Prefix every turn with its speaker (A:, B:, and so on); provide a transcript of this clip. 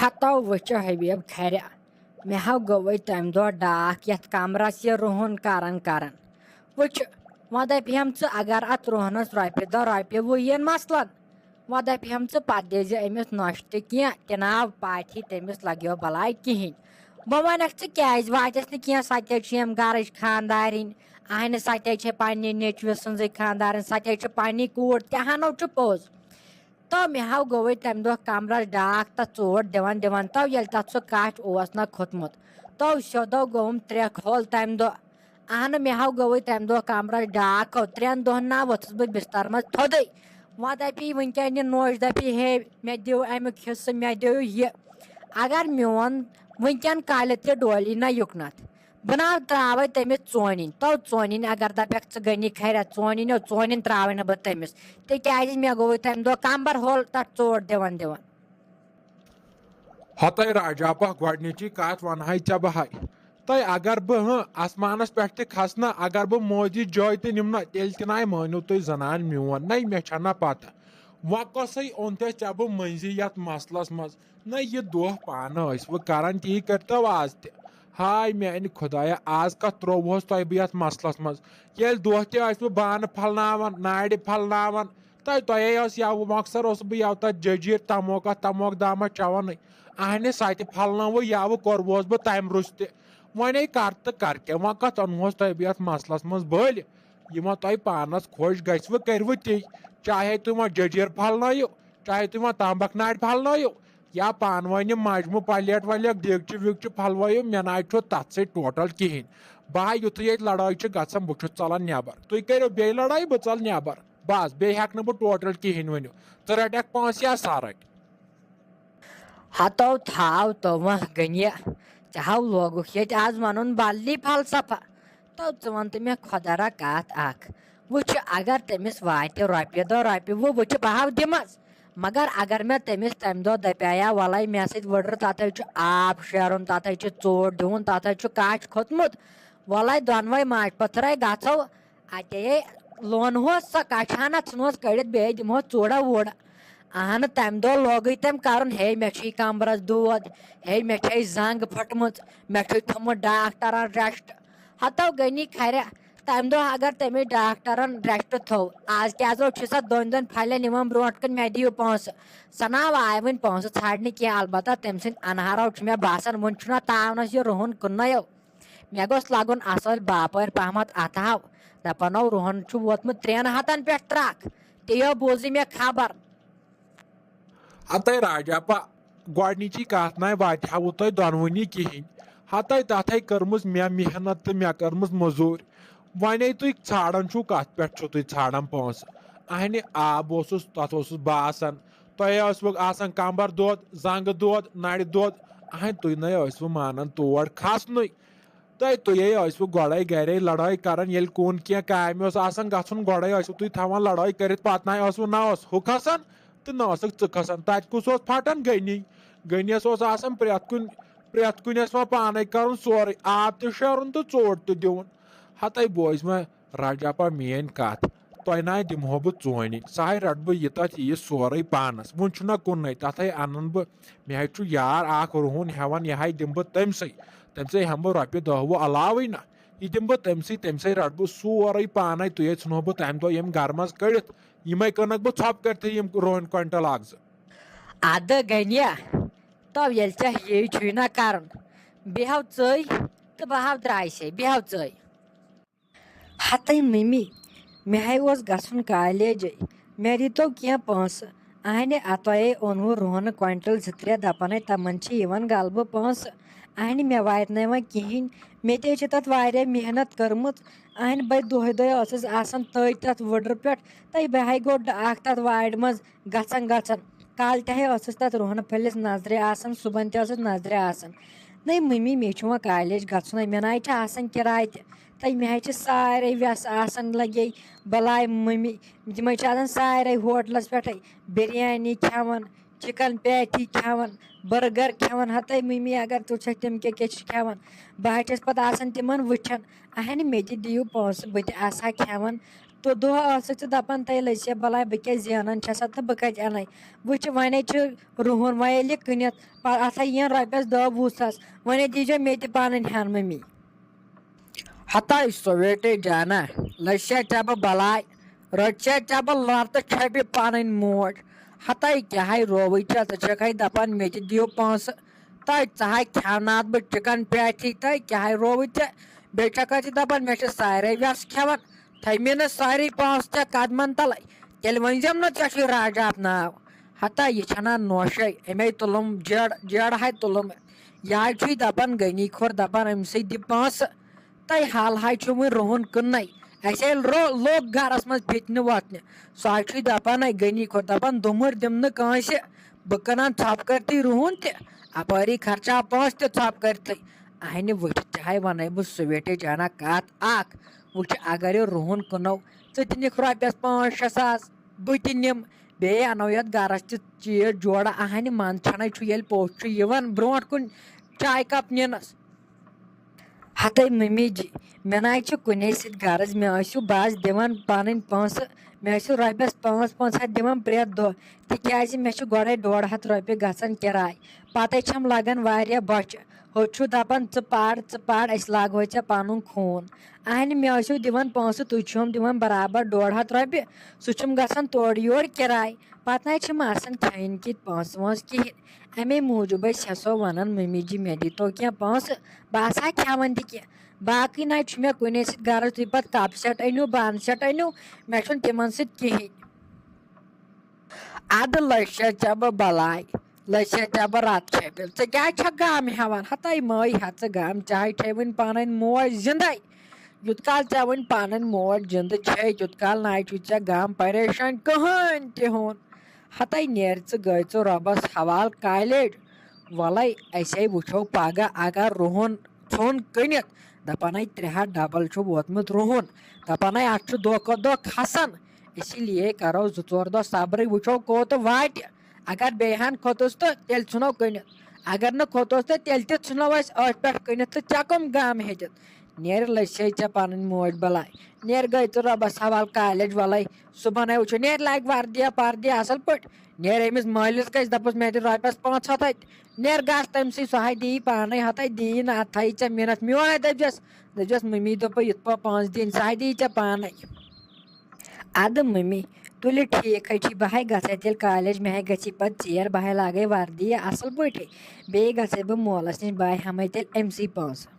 A: ہتو وچھو حبیب کھرِ مےٚ ہاو گوٚوٕے تَمہِ دۄہ ڈاکھ یَتھ کمرس یہِ رُہُن کران وٕچھ وۄنۍ دپہم ژٕ اگر اتھ رُہنس رۄپیہِ دہ رۄپیہِ وُہ یِن مثلن وۄنۍ دپہم ژٕ پتہٕ دِزِ أمِس نۄشہِ تہِ کینٛہہ تِناب پاتھی تٔمِس لگیو بلاے کِہینۍ بہٕ ونکھ ژٕ کیازِ واتٮ۪س نہٕ کینٛہہ سۄ تہِ چھِ یِم گرٕچ خانٛدارِنۍ اہنہِ سۄ تہِ چھِ پننہِ نیٚچوِ سٕنٛزٕے خانٛدارِنۍ سۄ تہِ چھِ پننی کوٗر تہِ ہنو چھُ پوٚز تو مےٚ ہاو گوٚوٕے تمہِ دۄہ کمرس ڈاکھ تتھ ژوٹ دِوان دِوان تو ییٚلہِ تتھ سُہ کچھ اوس نہ کھوٚتمُت تو سیوٚدو گوٚوُم ترٛےٚ کھول تمہِ دۄہ اہنہٕ مےٚ ہاو گوٚوٕے تمہِ دۄہ کمرس ڈاکھ 3 دۄہن نا ؤژھٕس بہٕ بستر منٛز تھوٚدٕے وۄنۍ دپی وٕنکیٚن یہِ نوش دپی ہے مےٚ دِو امیُک حصہٕ مےٚ دِو یہِ اگر میون وٕنکیٚن کالہِ تہِ ڈولی نہ یُکنتھ بہٕ نہ تراوے تٔمِس ژونِنۍ تو ژونِنۍ اگر دپکھ ژٕ گٔنی کھرِ ژونِنۍ ژونِنۍ تراوے نہٕ بہٕ تٔمِس تِکیازِ مےٚ گوٚوٕے تمہِ دۄہ کمبر ہول تتھ ژوٹ دِوان دِوان
B: ہتاے راجاپا گۄڈنِچی کتھ ونہاے ژےٚ بہٕ ہاے تۄہہِ اگر بہٕ آسمانس پٮ۪ٹھ تہِ کھسنہٕ اگر بہٕ موجی جاے تہِ نِمہٕ تیٚلہِ تہِ ناے مٲنِو تُہۍ زنان میون نَے مےٚ چھنہ پتہ وۄنۍ کۄسٕے اوٚن ژےٚ بہٕ مٔنزی یتھ مسلس منٛز نہ یہِ دۄہ پانہٕ ٲسوٕ کران تی کٔرتو آز تہِ ہاے میانہِ خۄدایا آز کتھ ترووہس تۄہہِ بہٕ یتھ مسلس منٛز ییٚلہِ دۄہ تہِ ٲسوٕ بانہٕ پھلناوان نارِ پھلناوان تۄہے ٲس یوٕ مۄخصر اوسُس بہٕ یوٕ تتھ ججیٖر تموک دامہ چٮ۪وانٕے اہنہِ سۄ تہِ پھلنٲوٕ یوٕ کوٚروہس بہٕ تمہِ روٚس تہِ وۄنۍ کر تہٕ کر کیٛاہ وۄنۍ کتھ اوٚنوہس تۄہہِ بہٕ یتھ مسلس منٛز بٔلۍ یِمو تۄہہِ پانس خۄش گژھوٕ کٔرِوٕ تی چاہے تُہۍ وۄنۍ ججیٖر پھلنٲیِو چاہے تُہۍ وۄنۍ تامبکھ نارِ پھلنٲیِو یا پانہٕ ؤنۍ یِم مجمہٕ پلیٹ ولیٹ دیگچہِ وِگچہِ پھلوٲیِو مےٚ ناے چھُ تتھ سۭتۍ ٹوٹل کہیٖنۍ بہٕ یُتھُے ییٚتہِ لڑٲے چھِ گژھان بہٕ چھُس ژلان نٮ۪بر تُہۍ کٔرِو بیٚیہِ لڑٲے بہٕ ژل نٮ۪بر بس بیٚیہِ ہٮ۪کہٕ نہٕ بہٕ ٹوٹل کہیٖنۍ ؤنِو ژٕ رٹکھ پونٛسہٕ یا سا رٹہِ
A: ہتو تھاو تومہ گٔنہِ ژےٚ ہاو لوگُکھ ییٚتہِ آز ونُن بدلی فلسفہ تو ژٕ ون تہٕ مےٚ خۄدا را کتھ اکھ وٕچھ اگر تٔمِس واتہِ رۄپیہِ دہ رۄپیہِ وُہ وٕچھ بہٕ ہاو دِمس مگر اگر مےٚ تٔمِس تمہِ دۄہ دپیایا وَلے مےٚ سۭتۍ ؤڈٕر تتھ حظ چھُ آب شیرُن تتھ حظ چھُ ژوٹ دِوُن تتھ حظ چھُ کچھ کھوٚتمُت وَلے دۄنوے ماجہِ پٔتھرے گژھو اتے لونہوس سۄ کچھ ہنا ژھٕنہوس کٔڑِتھ بیٚیہِ دِمہوس ژوٗڑا ووٗڑا اہنہٕ تمہِ دۄہ لوگٕے تٔمۍ کرُن ہے مےٚ چھُے کمبرس دود ہے مےٚ چھے زنٛگ پھٔٹمٕژ مےٚ چھُے تھوٚمُت ڈاکٹرن ریسٹ ہتو گٔنی کھرِ تمہِ دۄہ اگر تٔمِس ڈاکٹرن ریسٹ تھوٚو آز کیٛازِ چھُ سۄ دۄن پھلٮ۪ن یِوان برونٛٹھ کٔنۍ مےٚ دِیِو پونٛسہٕ سۄ نا آے وۄنۍ پونٛسہٕ ژھانڈنہِ کینٛہہ البتہ تٔمۍ سٕنٛدۍ انہارو چھُ مےٚ باسان وۄنۍ چھُنہ تاونس یہِ رُہُن کٕننَیو مےٚ گوٚژھ لگُن اصل باپٲرۍ پہمتھ اتھاو دپنو رُہُن چھُ ووتمُت 3 ہتن پٮ۪ٹھ ترکھ تِیو بوٗزٕے مےٚ خبر
B: ہتاے راجاپا گۄڈنِچی کتھ ناے واتہِ ہاوٕ تۄہہِ دۄنوٕنی کہیٖنۍ ہتاے تتھے کٔرمٕژ مےٚ محنت تہٕ مےٚ کٔرمٕژ موٚزوٗرۍ وۄنۍ تُہۍ ژھانڈان چھُو کتھ پٮ۪ٹھ چھُو تُہۍ ژھانڈان پونٛسہٕ اہنہِ آب اوسُس تتھ اوسُس بہٕ آسان تۄہہِ ٲسوٕ آسان کمبر دود زنٛگہٕ دود نرِ دود اہنہِ تُہۍ نَے ٲسوٕ مانان تور کھسنُے تُہے ٲسوٕ گۄڈے گرے لڑٲے کران ییٚلہِ کُن کینٛہہ کامہِ اوس آسان گژھُن گۄڈے ٲسوٕ تُہۍ تھاوان لڑٲے کٔرِتھ پتہٕ نَے ٲسوٕ نہ اوس ہُہ کھسان تہٕ نہ ٲسٕکھ ژٕ کھسان تتہِ کُس اوس پھٹان گٔنِس اوس آسان پرٛٮ۪تھ کُنہِ ٲس وۄنۍ پانے کرُن سورُے آب تہِ شیرُن تہٕ ژوٹ تہِ دِوُن ہتاے بوز مےٚ راجاپا میٲنۍ کتھ تۄہہِ ناے دِمہو بہٕ ژونِنۍ سۄ ہاے رٹہٕ بہٕ یہِ تتھ یہِ سورُے پانس وۄنۍ چھُنہ کُنُے تتھے انان بہٕ مےٚ حظ چھُ یار اکھ رُہُن ہٮ۪وان یہِ ہاے دِمہٕ بہٕ تٔمسٕے ہٮ۪مہٕ بہٕ رۄپیہِ دہ وُہ علاوٕے نہ یہِ دِمہٕ بہٕ تٔمسٕے رٹہٕ بہٕ سورُے پانے تُہے ژھٕنہو بہٕ تمہِ دۄہ یِم گرٕ منٛز کٔڑِتھ یِمے کٕنکھ بہٕ ژھۄپہٕ کٔرتھٕے یِم رُہن کوینٹل اکھ زٕ
A: ادٕ گٔنہِ تو ییٚلہِ ژےٚ یی چھُے نہ کرُن بیٚہو ژٕے تہٕ بہٕ ہاو درٛایسے بیٚہو ژٕے ہتٕے مٔمی مےٚ ہاے اوس گژھُن کالیجے مےٚ دِتو کینٛہہ پونٛسہٕ اہنہِ تۄہے اوٚنوُ رُہنہٕ کوینٹل 2-3 دپان تمن چھِ یِوان غلبہٕ پونٛسہٕ اہنہِ مےٚ واتہِ نہٕ وۄنۍ کہیٖنۍ مےٚ تہِ چھِ تتھ واریاہ محنت کٔرمٕژ اہنہِ بہٕ دۄہے ٲسٕس آسان تٔتۍ تتھ وُڈرٕ پٮ۪ٹھ بہٕ ہاے گوٚو ڈاکھ تتھ وارِ منٛز گژھان کالہِ تہِ ٲسٕس تتھ رُہنہٕ پھٔلِس نظرِ آسان صبحن تہِ ٲسٕس نظرِ آسان نٔے مٔمی مےٚ چھُ وۄنۍ کالیج گژھُنے مےٚ ناے چھِ آسان کِراے تہِ مےٚ حظ چھِ سارے ویسہٕ آسان لگے بلاے مٔمی تِمے چھِ آسان سارے ہوٹلس پٮ۪ٹھے بِریانی کھٮ۪وان چِکن پیٹی کھٮ۪وان بٔرگر کھٮ۪وان ہتٕے مٔمی اگر ژٕ وٕچھکھ تِم کیاہ چھِ کھٮ۪وان بہٕ حظ چھس پتہٕ آسان تِمن وٕچھان اہنہِ مےٚ تہِ دِیِو پونٛسہٕ بہٕ تہِ آسہٕ ہا کھٮ۪وان تو دۄہ ٲسٕکھ ژٕ دَپان تٔے لٔسیا بَلاے بہٕ کیٛاہ زینان چھَسا تہٕ بہٕ کَتہِ اَنَے وٕچھ وۄنۍ چھُ رُہُن وۄنۍ ییٚلہِ یہِ کٕنِتھ اَتھ یِن رۄپیَس 10-20 ساس وۄنۍ دیٖزیو مےٚ تہِ پَنٕنۍ ہٮ۪ن مٔمی ہَتاے سویٹے جانا لٔسیا ژےٚ بہٕ بَلاے رٔٹیا ژےٚ بہٕ لَرتہٕ چھَپہِ پَنٕنۍ موج ہَتاے کیٛاہ رووٕے ژےٚ ژٕ چھَکھَے دَپان مےٚ تہِ دِیِو پونٛسہٕ تہٕ ژٕ کھٮ۪وناتھ بہٕ چِکَن پیتھی تہٕ کیٛاہ رووٕے ژےٚ بیٚیہِ چھَکھَے ژٕ دَپان مےٚ چھِ سارے وٮ۪سہٕ کھٮ۪وان تھٔومے نہٕ سٲری پونٛسہٕ ژےٚ قدمَن تَلَے تیٚلہِ ؤنۍزٮ۪م نہٕ ژےٚ چھُے راجات ناو ہَتاے یہِ چھَنا نوشے اَمے تُلُم جیڑٕ تُلُم یہِ چھُے دَپان غنی کھوٚر دَپان أمۍسٕے دِ پونٛسہٕ تہٕ حال چھُ وۄنۍ رُہُن کٕننَے اَسہِ ییٚلہِ لوٚگ گَرَس منٛز پھِتنہِ وۄتھنہِ سُہ چھُے دَپانَے غنی کھوٚر دَپان دُمُر دِمہٕ نہٕ کٲنٛسہِ بہٕ کٕنان ژھۄپہٕ کٔرتھٕے رُہُن تہِ اَپٲری خرچاو پونٛسہٕ تہِ ژھۄپہٕ کٔرتھٕے اَہنہِ وٕچھ ژےٚ وَنَے بہٕ سُویٹے جانا کَتھ اَکھ وٕچھ اگر یہِ رُہُن کٕنو ژٕ تہِ نِکھ رۄپیَس 5-6 ساس بہٕ تہِ نِمہٕ بیٚیہِ اَنو یَتھ گَرَس تہِ چیٖز جورٕ اَہنہِ منٛزٕ چھَنَے چھُ ییٚلہِ پوٚژھ چھُ یِوان برونٛٹھ کُن چاے کَپ نِنَس ہَتاے مٔمی جی مےٚ نَے چھِ کُنے سۭتۍ غرض مےٚ ٲسِو بَس دِوان پَنٕنۍ پونٛسہٕ مےٚ ٲسِو رۄپیَس 500 دِوان پرٛٮ۪تھ دۄہ تِکیٛازِ مےٚ چھُ گۄڈَے 150 رۄپیہِ گژھان کِراے پَتَے چھَم لَگان واریاہ بۄچھِ ہُتہِ چھُ دَپان ژٕ پَر أسۍ لاگوے ژےٚ پَنُن خوٗن اَہنہِ مےٚ ٲسِو دِوان پونٛسہٕ تُہۍ چھِوم دِوان برابر 150 رۄپیہِ سُہ چھُم گژھان تورٕ یورٕ کِراے پَتہٕ نَے چھِم آسان کھٮ۪نۍ کِتھ پونٛسہٕ وونٛسہٕ کِہیٖنۍ اَمے موٗجوٗب ٲسۍ سٮ۪سو وَنان مٔمی جی مےٚ دیٖتو کینٛہہ پونٛسہٕ بہٕ آسہٕ ہا کھٮ۪وان تہِ کینٛہہ باقٕے نَے چھُ مےٚ کُنے سۭتۍ غرض تُہۍ پَتہٕ کَپ سٮ۪ٹ أنِو بانہٕ سٮ۪ٹ أنِو مےٚ چھُنہٕ تِمن سۭتۍ کِہیٖنۍ اَدٕ لٔسیا ژےٚ بہٕ بَلاے لٔسیا ژےٚ بہٕ رَتہٕ چھٔپِل ژٕ کیٛازِ چھَکھ گامہٕ ہٮ۪وان ہَتاے مٲے ہٮ۪ژٕ گام چاہے چھے وٕنۍ پَنٕنۍ موج زِندَے یوٗت کال ژےٚ وٕنۍ پَنٕنۍ موج زِندٕ چھے تیوٗت کال نَے چھُے ژےٚ گام پریشان کٕہٕنۍ تہِ ہُن ہَتاے نیرِ ژٕ گٔے ژٕ رۄبَس حوالہٕ کالیج وَلَے أسے وٕچھو پَگاہ اگر رُہُن ژھوٚن کٕنِتھ دَپانَے 300 ڈبل چھُ ووتمُت رُہُن دَپانَے اَتھ چھُ دۄہ کھۄتہٕ دۄہ کھَسان اسی لیے کَرو 2-4 دۄہ صبرٕے وٕچھو کوٚت واتہِ اگر بیٚیہِ ہَن کھوٚتُس تہٕ تیٚلہِ ژھٕنو کٕنِتھ اگر نہٕ کھوٚتُس تہٕ تیٚلہِ تہِ ژھٕنو أسۍ أتھۍ پٮ۪ٹھ کٕنِتھ تہٕ ژےٚ کٕم گامہٕ ہیٚتِتھ نیرِ لٔسے ژےٚ پَنٕنۍ موج بَلاے نیرِ گٔے ژٕ رۄبَس حوالہٕ کالیج وَلَے صُبحنَے وٕچھو نیرِ لاگہِ وردِیا پردِیا اَصٕل پٲٹھۍ نیرِ أمِس مٲلِس گژھِ دَپُس مےٚ دِ رۄپیَس 500 اَتہِ نیرِ گژھ تٔمۍسٕے سۄ دِیی پانَے ہَتاے دِیی نہٕ اَتھ تھایی ژےٚ مِنَتھ میونے دٔپزٮ۪س مٔمی دوٚپُے یِتھ پٲٹھۍ پونٛسہٕ دِنۍ سۄ دِیی ژےٚ پانَے اَدٕ مٔمی تُلہِ ٹھیٖک چھُے بہٕ گژھے تیٚلہِ کالیج مےٚ گژھی پَتہٕ ژیر بہٕ لاگے وردی اَصٕل پٲٹھۍ بیٚیہِ گژھے بہٕ مولَس نِش بہٕ ہٮ۪مَے تیٚلہِ أمۍسٕے پونٛسہٕ